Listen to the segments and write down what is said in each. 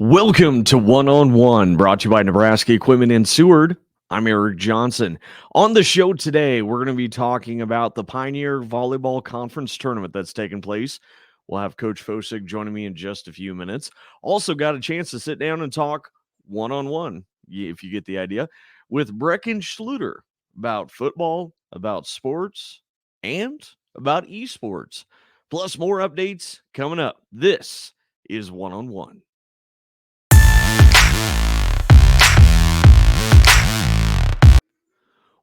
Welcome to One on One, brought to you by Nebraska Equipment in Seward. I'm Eric Johnson. On the show today, we're going to be talking about the Pioneer Volleyball Conference Tournament that's taking place. We'll have Coach Fosig joining me in just a few minutes. Also got a chance to sit down and talk one-on-one, if you get the idea, with Breckan Schluter about football, about sports, and about esports. Plus more updates coming up. This is One-on-One.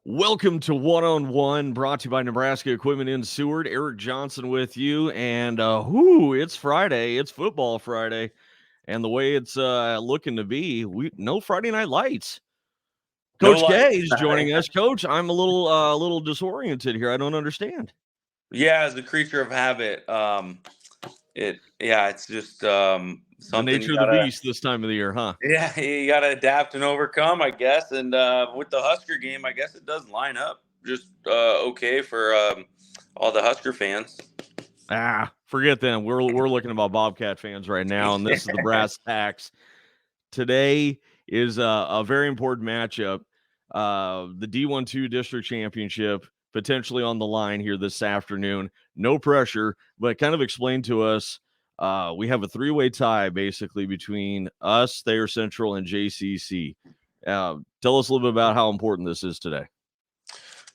Welcome to One-on-One, brought to you by Nebraska Equipment in Seward. Eric Johnson with you, and it's Friday. It's Football Friday, and the way it's looking to be, no Friday Night Lights. Coach K is joining us. Coach, I'm a little disoriented here. I don't understand. Yeah, as a creature of habit, it's just something. The nature of the beast this time of the year, huh? Yeah, you got to adapt and overcome, I guess. And with the Husker game, I guess it does line up just okay for all the Husker fans. Forget them. We're looking about Bobcat fans right now, and this is the brass tacks. Today is a very important matchup. The D1-2 District Championship potentially on the line here this afternoon. No pressure, but kind of explain to us. We have a three-way tie basically between us, Thayer Central, and JCC. Tell us a little bit about how important this is today.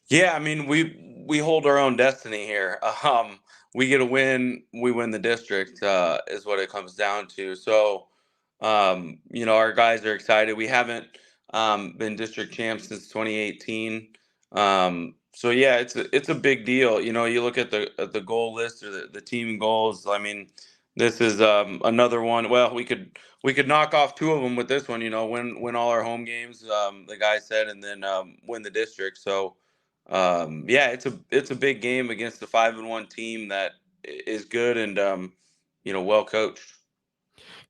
Yeah, I mean, we hold our own destiny here. We get a win, we win the district, is what it comes down to. So, our guys are excited. We haven't been district champs since 2018. So yeah, it's a big deal. You look at the goal list or the team goals. I mean, this is another one. Well, we could knock off two of them with this one. Win all our home games. The guy said, and then win the district. So. It's a big game against the 5-1 team that is good and well coached.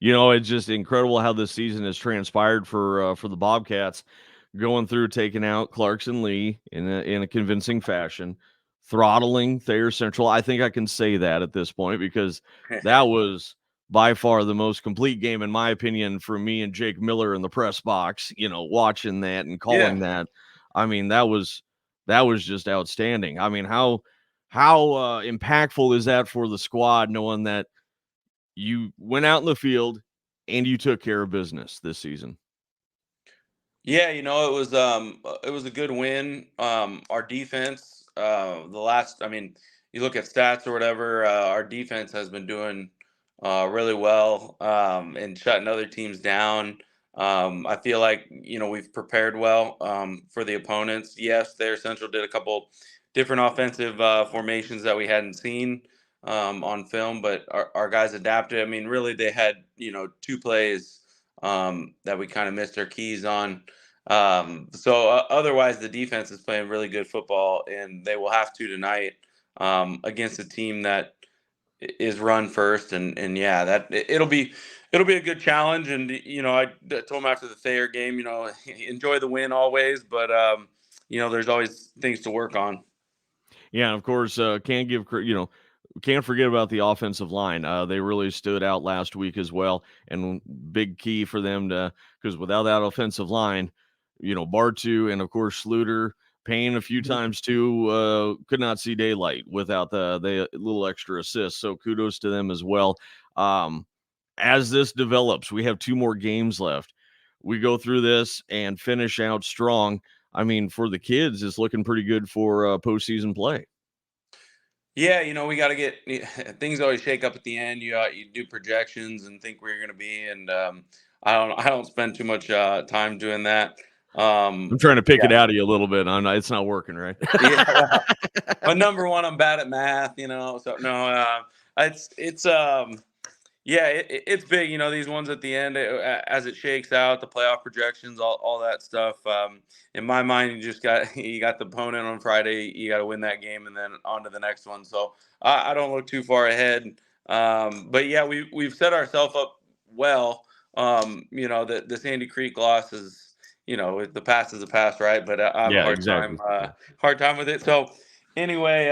It's just incredible how this season has transpired for the Bobcats, going through taking out Clarkson Lee in a convincing fashion, throttling Thayer Central. I think I can say that at this point because that was by far the most complete game, in my opinion, for me and Jake Miller in the press box. Watching that and calling that. I mean, that was just outstanding. I mean, how impactful is that for the squad, knowing that you went out in the field and you took care of business this season? Yeah, it was a good win. Our defense, you look at stats or whatever, our defense has been doing really well and shutting other teams down. I feel like we've prepared well for the opponents. Yes, Thayer Central did a couple different offensive formations that we hadn't seen on film, but our guys adapted. I mean, really, they had two plays that we kind of missed our keys on. Otherwise, the defense is playing really good football, and they will have to tonight against a team that is run first, and yeah, that it'll be a good challenge. And I told him after the Thayer game, enjoy the win always, but there's always things to work on. Yeah, and of course, can't forget about the offensive line. They really stood out last week as well, and big key for them because without that offensive line, Bartu and of course Schluter, Payne a few times too, could not see daylight without the little extra assists. So kudos to them as well. As this develops, we have two more games left. We go through this and finish out strong. I mean, for the kids, it's looking pretty good for postseason play. Yeah, we got to get things always shake up at the end. You do projections and think where you're going to be, and I don't spend too much time doing that. I'm trying to pick it out of you a little bit. It's not working, right? But number one, I'm bad at math, So no, it's big. These ones at the end, as it shakes out, the playoff projections, all that stuff. In my mind, you got the opponent on Friday. You got to win that game, and then on to the next one. So I don't look too far ahead. But yeah, we've set ourselves up well. The Sandy Creek loss is, the past is the past, right? But I have a hard time with it. So Anyway,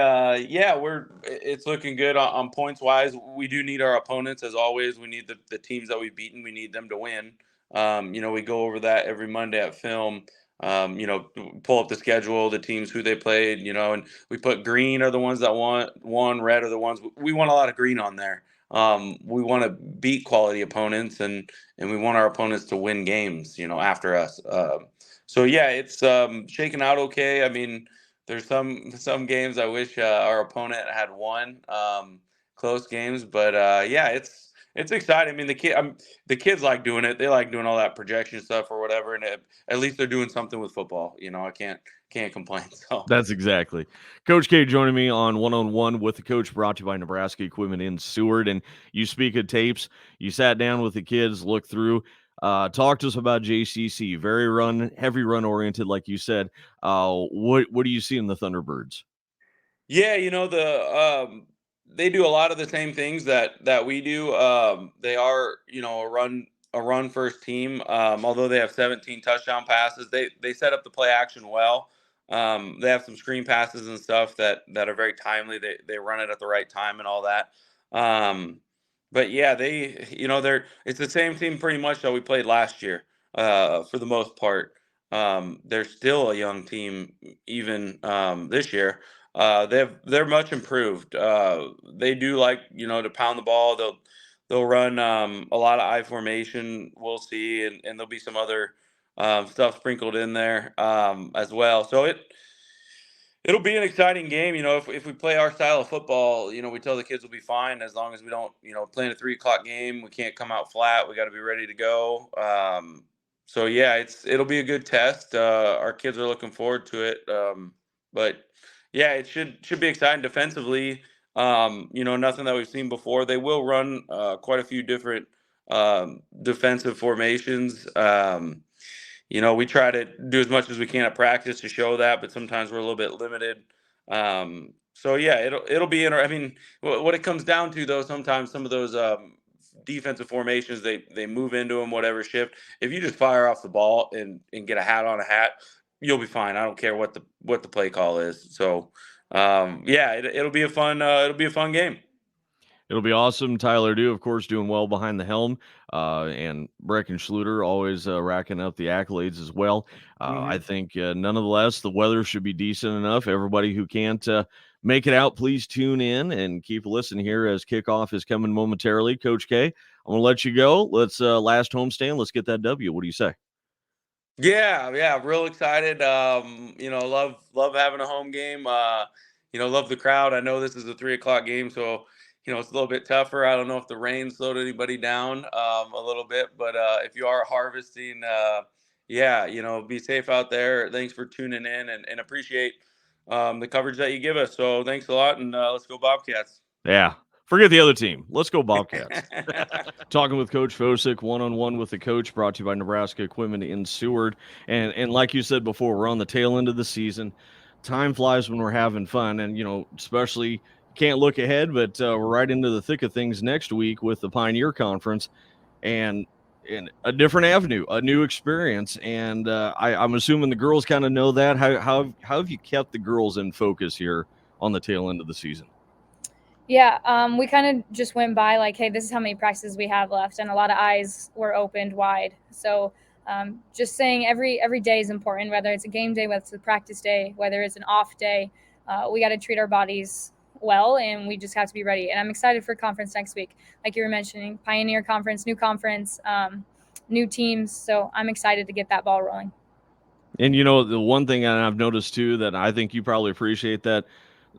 yeah, it's looking good on points wise. We do need our opponents as always. We need the teams that we've beaten. We need them to win. We go over that every Monday at film. Pull up the schedule, the teams who they played. And we put green are the ones that won, red are the ones we want a lot of green on there. We want to beat quality opponents, and we want our opponents to win games. After us. So yeah, it's shaking out okay. I mean, there's some games I wish our opponent had won, close games, but yeah, it's exciting. I mean, the kids like doing it. They like doing all that projection stuff or whatever, and at least they're doing something with football. I can't complain. So That's exactly. Coach K joining me on One with the Coach, brought to you by Nebraska Equipment in Seward. And you speak of tapes. You sat down with the kids, looked through, talk to us about JCC. Very heavy run oriented, like you said. What do you see in the Thunderbirds? yeah, they do a lot of the same things that we do. They are a run first team. Although they have 17 touchdown passes, they set up the play action well. They have some screen passes and stuff that are very timely. They run it at the right time and all that. But yeah, it's the same team pretty much that we played last year. For the most part, they're still a young team even this year. They're much improved. They do like to pound the ball. They'll run a lot of I formation. We'll see, and there'll be some other stuff sprinkled in there as well. So it'll be an exciting game. If we play our style of football, we tell the kids we'll be fine as long as we don't play in a 3 o'clock game. We can't come out flat. We got to be ready to go. So yeah, it'll be a good test. Our kids are looking forward to it. But yeah, it should be exciting defensively. Nothing that we've seen before. They will run quite a few different defensive formations. We try to do as much as we can at practice to show that, but sometimes we're a little bit limited. So yeah, it'll be interesting. I mean, what it comes down to though, sometimes some of those defensive formations they move into them whatever shift. If you just fire off the ball and get a hat on a hat, you'll be fine. I don't care what the play call is. So yeah, it'll be a fun game. It'll be awesome. Tyler Dew, of course, doing well behind the helm, and Breckan Schluter always racking up the accolades as well. I Hmm. think, nonetheless, the weather should be decent enough. Everybody who can't make it out, please tune in and keep listening here as kickoff is coming momentarily. Coach K, I'm going to let you go. Let's last homestand. Let's get that W. What do you say? Yeah, yeah, real excited. Love having a home game. Love the crowd. I know this is a 3 o'clock game, so it's a little bit tougher. I don't know if the rain slowed anybody down a little bit, but if you are harvesting, yeah, be safe out there. Thanks for tuning in and appreciate the coverage that you give us. So thanks a lot, and let's go Bobcats. Yeah. Forget the other team. Let's go Bobcats. Talking with Coach Fosick, one with the coach, brought to you by Nebraska Equipment in Seward. And like you said before, we're on the tail end of the season. Time flies when we're having fun, and especially can't look ahead, but we're right into the thick of things next week with the Pioneer Conference, and a different avenue, a new experience. And I'm assuming the girls kind of know that. How have you kept the girls in focus here on the tail end of the season? Yeah, we kind of just went by like, hey, this is how many practices we have left, and a lot of eyes were opened wide. So just saying every day is important, whether it's a game day, whether it's a practice day, whether it's an off day. We got to treat our bodies well, and we just have to be ready. And I'm excited for conference next week, like you were mentioning, Pioneer Conference, new teams. So I'm excited to get that ball rolling. And the one thing I've noticed too that I think you probably appreciate that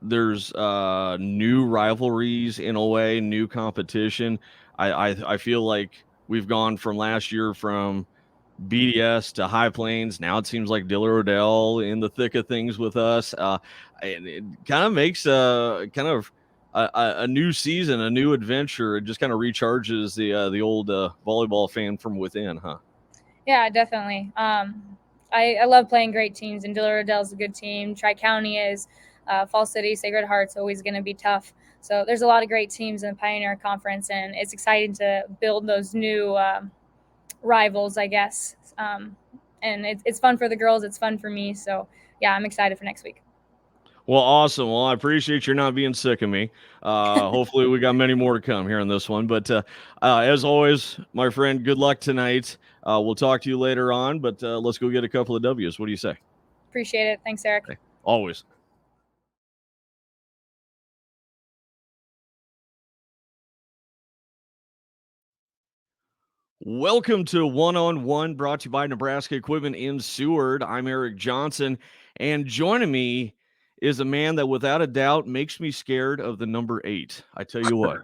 there's new rivalries in a way, new competition. I feel like we've gone from last year from BDS to High Plains. Now it seems like Diller Odell in the thick of things with us. And it kind of makes kind of a new season, a new adventure. It just kind of recharges the old volleyball fan from within, huh? Yeah, definitely. I love playing great teams, and Diller Odell's a good team. Tri County is. Fall City, Sacred Heart's always going to be tough. So there's a lot of great teams in the Pioneer Conference, and it's exciting to build those new rivals, I guess. And it's fun for the girls. It's fun for me. So, yeah, I'm excited for next week. Well, awesome. Well, I appreciate you not being sick of me. Hopefully we got many more to come here in this one. But as always, my friend, good luck tonight. We'll talk to you later on, but let's go get a couple of W's. What do you say? Appreciate it. Thanks, Eric. Okay. Always. Welcome to One-on-One, brought to you by Nebraska Equipment in Seward. I'm Eric Johnson, and joining me is a man that without a doubt makes me scared of the number 8. I tell you what,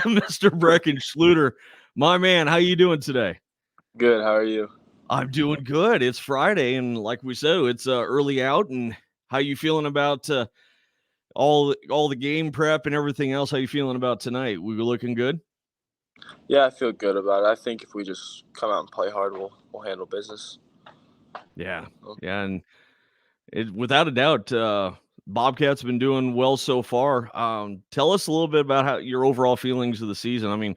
Mr. Breckan Schluter, my man, how you doing today? Good. How are you? I'm doing good. It's Friday, and like we said, it's early out. And how you feeling about all the game prep and everything else? How you feeling about tonight? We looking good? Yeah, I feel good about it. I think if we just come out and play hard, we'll handle business. Yeah, and without a doubt, Bobcats have been doing well so far. Tell us a little bit about how your overall feelings of the season. I mean,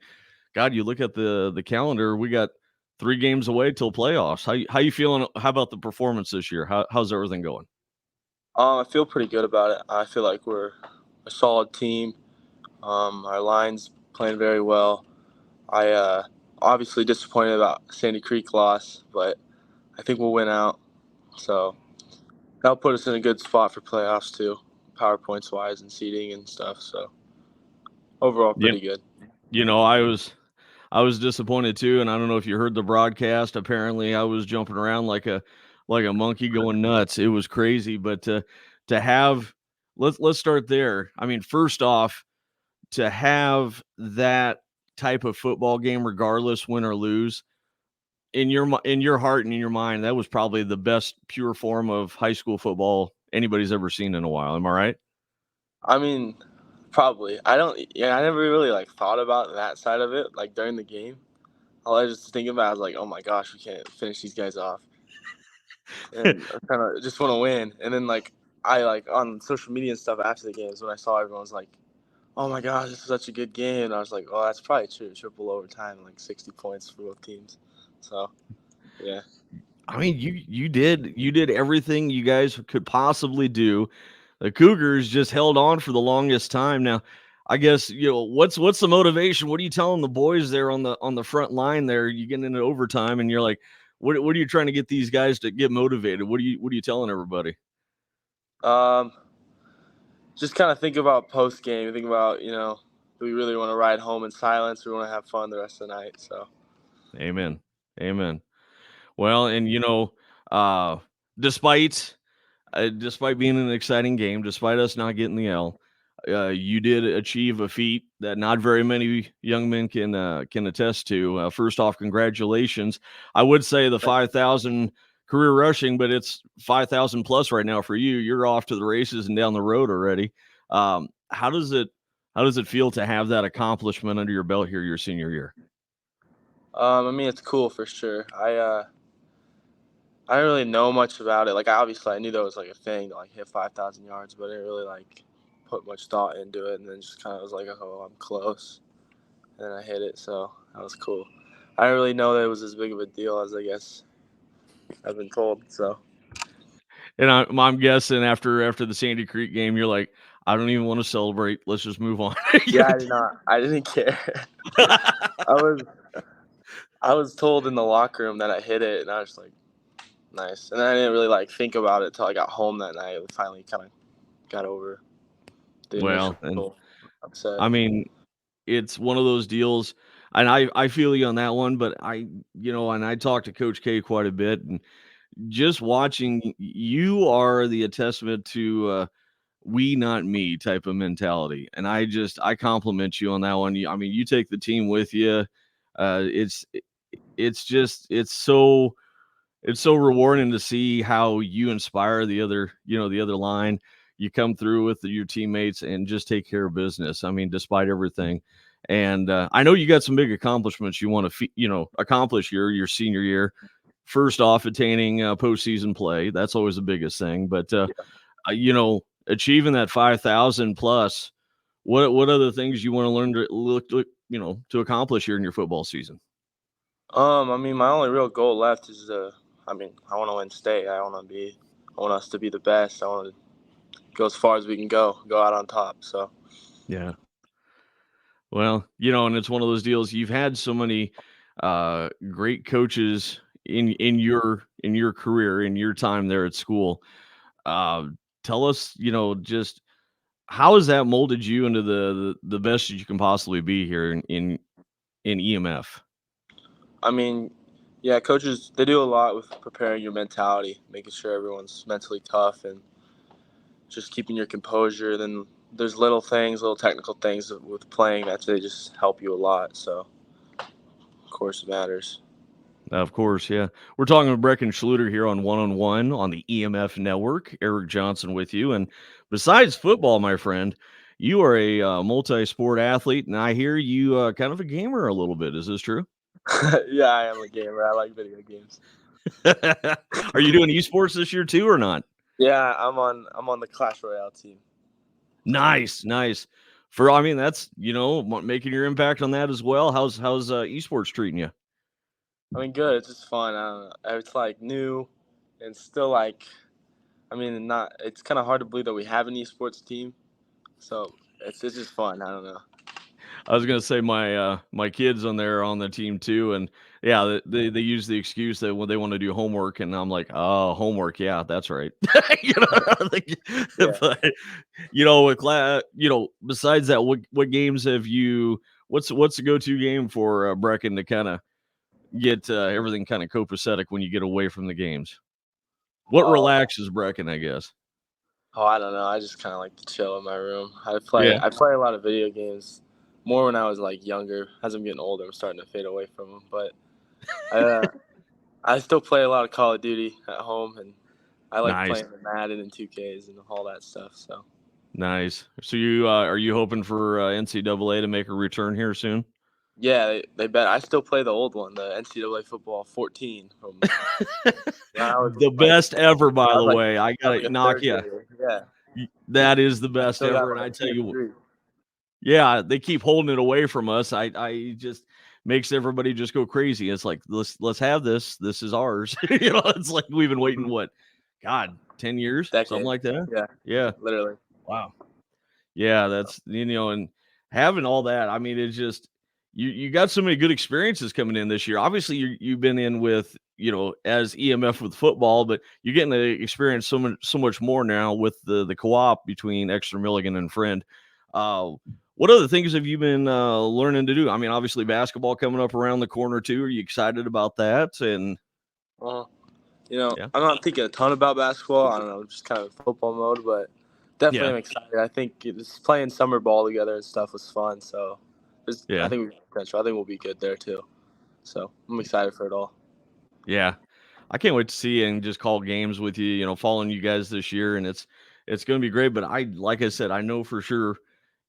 God, you look at the calendar, we got 3 games away till playoffs. How you feeling? How about the performance this year? How's everything going? I feel pretty good about it. I feel like we're a solid team. Our line's playing very well. I obviously disappointed about Sandy Creek loss, but I think we'll win out. So that'll put us in a good spot for playoffs too, PowerPoints wise and seating and stuff. So overall, pretty good. You know, I was disappointed too, and I don't know if you heard the broadcast. Apparently, I was jumping around like a monkey going nuts. It was crazy, but to have let's start there. I mean, first off, to have that type of football game, regardless win or lose, in your heart and in your mind, that was probably the best pure form of high school football anybody's ever seen in a while. Am I right? I mean, probably. I never really like thought about that side of it like during the game. All I was just thinking about, I was like, oh my gosh, we can't finish these guys off, and I kind of just want to win. And then I on social media and stuff after the games when I saw everyone was like, oh my gosh, this is such a good game. And I was like, oh, that's probably true. Triple overtime, like 60 points for both teams. So yeah. I mean, you did everything you guys could possibly do. The Cougars just held on for the longest time. Now, I guess what's the motivation? What are you telling the boys there on the front line there? You get into overtime and you're like, what are you trying to get these guys to get motivated? What are you telling everybody? Just kind of think about post game. Think about do we really want to ride home in silence? Or we want to have fun the rest of the night. So. Amen. Well, and uh, despite despite being an exciting game, despite us not getting the L, you did achieve a feat that not very many young men can attest to. First off, congratulations. I would say the 5,000 career rushing, but it's 5,000 plus right now for you. You're off to the races and down the road already. How does it feel to have that accomplishment under your belt here your senior year? I mean, it's cool for sure. I didn't really know much about it. Like, obviously, I knew there was like a thing to like hit 5,000 yards, but I didn't really like put much thought into it. And then just kind of was like, oh, I'm close. And then I hit it, so that was cool. I didn't really know that it was as big of a deal as I guess I've been told. So. And I'm guessing after the Sandy Creek game, you're like, I don't even want to celebrate. Let's just move on. Yeah, I did not. I didn't care. I was told in the locker room that I hit it, and I was like, nice. And then I didn't really like think about it until I got home that night. I finally kind of got over the initial upset. I mean, it's one of those deals, and I feel you on that one. But and I talked to Coach K quite a bit, and just watching you are the testament to we not me type of mentality, and I compliment you on that one. I mean, you take the team with you. It's so rewarding to see how you inspire the other line. You come through with your teammates and just take care of business. I mean, despite everything. And I know you got some big accomplishments you want to accomplish your senior year. First off, attaining postseason play. That's always the biggest thing. But achieving that 5,000 plus. What other things you want to learn to accomplish here in your football season? I mean, my only real goal left is I want to win state. I want us to be the best. I want to go as far as we can go out on top. So Yeah. Well, and it's one of those deals. You've had so many great coaches in your career, in your time there at school. Uh, Tell us, just how has that molded you into the best that you can possibly be here in EMF? I mean, yeah, coaches, they do a lot with preparing your mentality, making sure everyone's mentally tough and just keeping your composure. Then there's little technical things with playing that they just help you a lot. So, of course, it matters. Of course, yeah. We're talking with Breckan Schluter here on One on the EMF Network. Eric Johnson with you. And besides football, my friend, you are a multi-sport athlete, and I hear you kind of a gamer a little bit. Is this true? Yeah, I am a gamer. I like video games. Are you doing esports this year too, or not? Yeah, I'm on the Clash Royale team. Nice. That's making your impact on that as well. How's esports treating you? I mean, good. It's just fun. I don't know. It's like new, and still like, I mean, not. It's kind of hard to believe that we have an esports team. So it's just fun. I don't know. I was gonna say my kids on the team too, and yeah, they use the excuse that when they want to do homework, and I'm like, oh, homework, yeah, that's right. Like, Yeah. but with besides that, what games have you? What's the go-to game for Breckan to kind of get everything kind of copacetic when you get away from the games? What relaxes Breckan, I guess? Oh, I don't know. I just kind of like to chill in my room. I play a lot of video games more when I was like younger. As I'm getting older, I'm starting to fade away from them. But I still play a lot of Call of Duty at home, and I like Nice. playing the Madden and 2Ks and all that stuff. So Nice. So you are you hoping for NCAA to make a return here soon? yeah, they bet. I still play the old one, the NCAA football 14 from The best ever, by the way. I I was gotta like a knock third you. grader. Yeah, That is the best still got ever, and my I tell you, PS3. yeah, they keep holding it away from us. I just makes everybody just go crazy. It's like let's have this. This is ours. It's like we've been waiting what, God, 10 years, something Decade. like that. Yeah, Yeah. literally. Wow. Yeah, that's and having all that. I mean, it's just you got so many good experiences coming in this year. Obviously, you've been in with as EMF with football, but you're getting to experience so much more now with the co-op between Exeter Milligan and Friend. What other things have you been learning to do? I mean, obviously basketball coming up around the corner too. Are you excited about that? And yeah. I'm not thinking a ton about basketball. I don't know, just kind of football mode, but definitely I'm excited. I think just playing summer ball together and stuff was fun. So I think we have potential. I think we'll be good there too. So I'm excited for it all. Yeah. I can't wait to see and just call games with you, following you guys this year. And it's going to be great. But like I said, I know for sure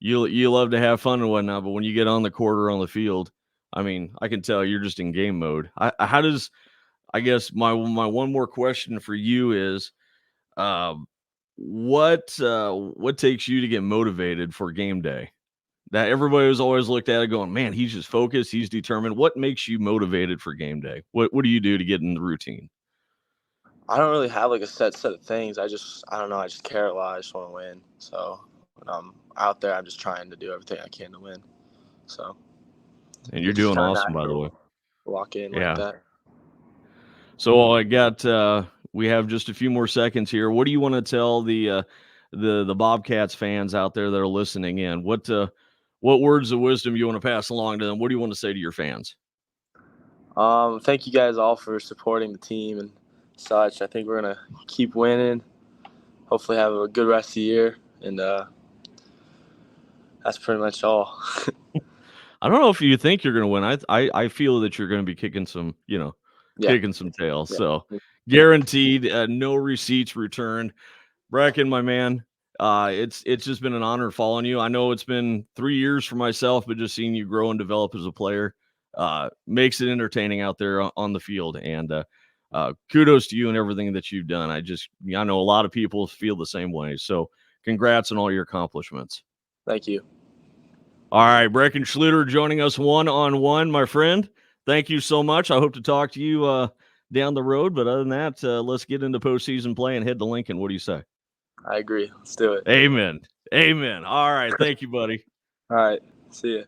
you love to have fun and whatnot. But when you get on the court or on the field, I mean, I can tell you're just in game mode. I guess my one more question for you is, what takes you to get motivated for game day? That everybody was always looked at it going, man, he's just focused, he's determined. What makes you motivated for game day? What do you do to get in the routine? I don't really have like a set of things. I don't know. I just care a lot. I just want to win. So when I'm out there, I'm just trying to do everything I can to win. So. And you're doing awesome, by the way. Lock in like that. So I got we have just a few more seconds here. What do you want to tell the Bobcats fans out there that are listening in? What words of wisdom you want to pass along to them? What do you want to say to your fans? Thank you guys all for supporting the team and such. I think we're gonna keep winning. Hopefully have a good rest of the year, and that's pretty much all. I don't know if you think you're gonna win. I feel that you're gonna be kicking some, kicking some tails. Yeah. So guaranteed, no receipts returned. Breckan, my man, it's just been an honor following you. I know it's been 3 years for myself, but just seeing you grow and develop as a player makes it entertaining out there on the field. And kudos to you and everything that you've done. I know a lot of people feel the same way. So congrats on all your accomplishments. Thank you. All right, Breckan Schluter joining us one-on-one, my friend. Thank you so much. I hope to talk to you down the road. But other than that, let's get into postseason play and head to Lincoln. What do you say? I agree. Let's do it. Amen. Amen. All right. Thank you, buddy. All right. See ya.